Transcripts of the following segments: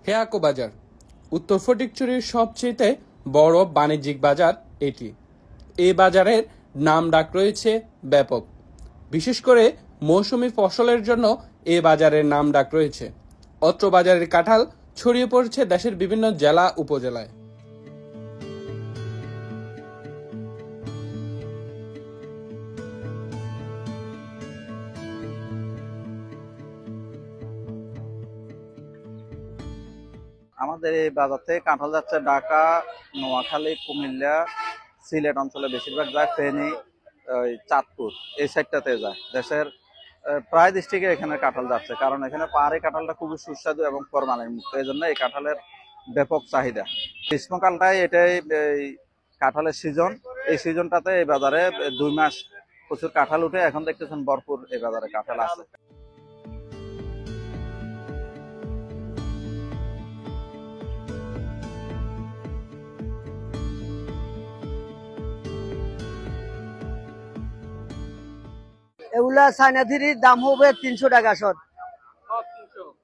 হেয়াকো বাজার উত্তর ফটিকছড়ির সবচেয়ে বড় বাণিজ্যিক বাজার এটি। এই বাজারের নাম ডাক রয়েছে ব্যাপক। বিশেষ করে মৌসুমী ফসলের জন্য এই বাজারের নাম ডাক রয়েছে। অত্র বাজারের কাঁঠাল ছড়িয়ে পড়ছে দেশের বিভিন্ন জেলা উপজেলায়। আমাদের এই বাজার থেকে কাঁঠাল যাচ্ছে ঢাকা, নোয়াখালী, কুমিল্লা, সিলেট অঞ্চলে বেশিরভাগ যায়, ফেনী, চাঁদপুর এই সাইডটাতে যায়। দেশের প্রায় ডিস্ট্রিক্টে এখানে কাঁঠাল যাচ্ছে, কারণ এখানে পাহাড়ি কাঁঠালটা খুবই সুস্বাদু এবং ফরমালিন মুক্ত, এই জন্য এই কাঁঠালের ব্যাপক চাহিদা। গ্রীষ্মকালটাই এটাই কাঁঠালের সিজন। এই সিজনটাতে এই বাজারে 2 মাস প্রচুর কাঁঠাল উঠে। এখন দেখতেছেন ভরপুর এই বাজারে কাঁঠাল আছে। এগুলা চায়নাথিরির দাম হবে 300 টাকা শট।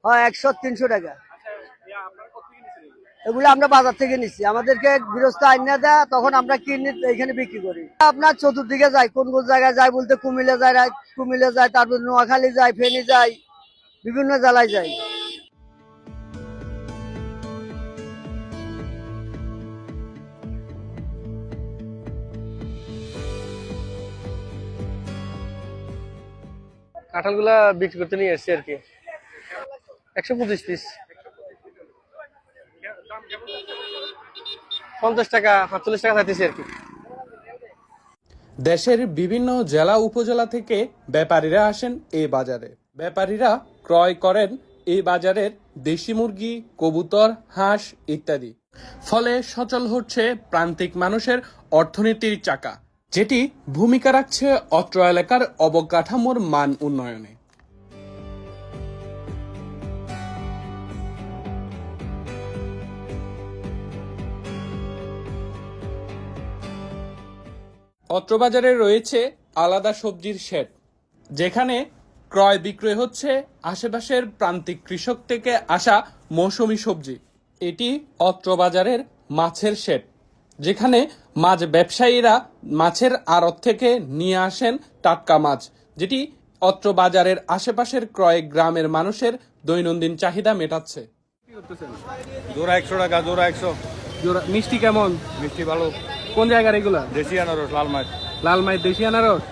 হ্যাঁ, 100-300 টাকা। এগুলো আমরা বাজার থেকে নিচ্ছি, আমাদেরকে গৃহস্থ আইনা দেয়, তখন আমরা কিনে এখানে বিক্রি করি। আপনার চতুর্দিকে যায়, কোন কোন জায়গায় যায় বলতে কুমিল্লা যায়, তারপর নোয়াখালী যায়, ফেনী যায়, বিভিন্ন জেলায় যায়। কাঁঠালগুলা বিক্রি করতে নিয়ে এসছি আর কি, 125 পিস, 50 টাকা 45 টাকা চাইতেছি আর কি। দেশের বিভিন্ন জেলা উপজেলা থেকে ব্যাপারীরা আসেন এই বাজারে। ব্যাপারীরা ক্রয় করেন এই বাজারের দেশি মুরগি, কবুতর, হাঁস ইত্যাদি। ফলে সচল হচ্ছে প্রান্তিক মানুষের অর্থনীতির চাকা, যেটি ভূমিকা রাখছে অত্র এলাকার অবকাঠামোর মান উন্নয়নে। অত্র বাজারে রয়েছে আলাদা সবজির শেড, যেখানে ক্রয় বিক্রয় হচ্ছে আশেপাশের প্রান্তিক কৃষক থেকে আসা মৌসুমী সবজি। এটি অত্র বাজারের মাছের শেড, যেখানে মাছ ব্যবসায়ীরা মাছের আড়ত থেকে নিয়ে আসেন টাটকা মাছ, যেটি অত্র বাজারের আশেপাশের ক্রয় গ্রামের মানুষের দৈনন্দিন চাহিদা মেটাচ্ছে। জোড়া 100 টাকা, জোড়া 100। মিষ্টি কেমন? মিষ্টি ভালো। কোন জায়গার এগুলা? দেশি আনারস, লাল মায়ের দেশি আনারস।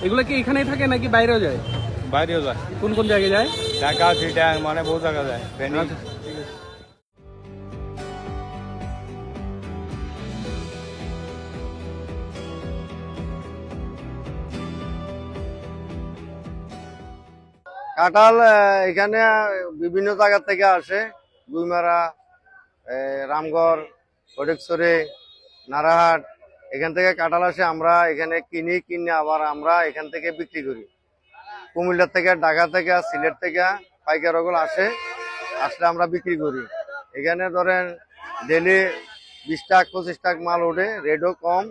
এগুলো কি এখানেই থাকে নাকি বাইরেও যায়? বাইরেও যায়। কোন কোন জায়গায় যায়? ঢাকা, চিটাং, মানে বহু জায়গা যায়। কাঁঠাল এখানে বিভিন্ন জায়গা থেকে আসে, গুইমারা, রামগড়, ফটিকছড়ি, নারাহাট, এখান থেকে কাঁঠাল আসে। আমরা এখানে কিনে আবার আমরা এখান থেকে বিক্রি করি। কুমিল্লা থেকে, ঢাকা থেকে, সিলেট থেকে পাইকারগুলো আসলে আমরা বিক্রি করি। এখানে ধরেন ডেলি 20 টাকা 25 টাকা মাল ওঠে, রেটও কম।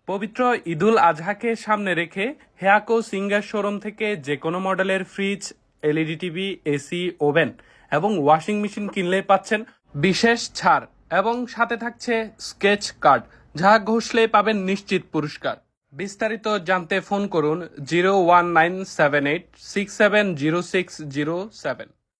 পবিত্র ঈদুল আজহাকে সামনে রেখে হেয়াকো সিঙ্গার শোরুম থেকে যে কোনো মডেলের fridge, LED TV, AC, oven এবং ওয়াশিং মেশিন কিনলে পাচ্ছেন বিশেষ ছাড় এবং সাথে থাকছে স্কেচ কার্ড, যা ঘষলে পাবেন নিশ্চিত পুরস্কার। বিস্তারিত জানতে ফোন করুন 01978670607।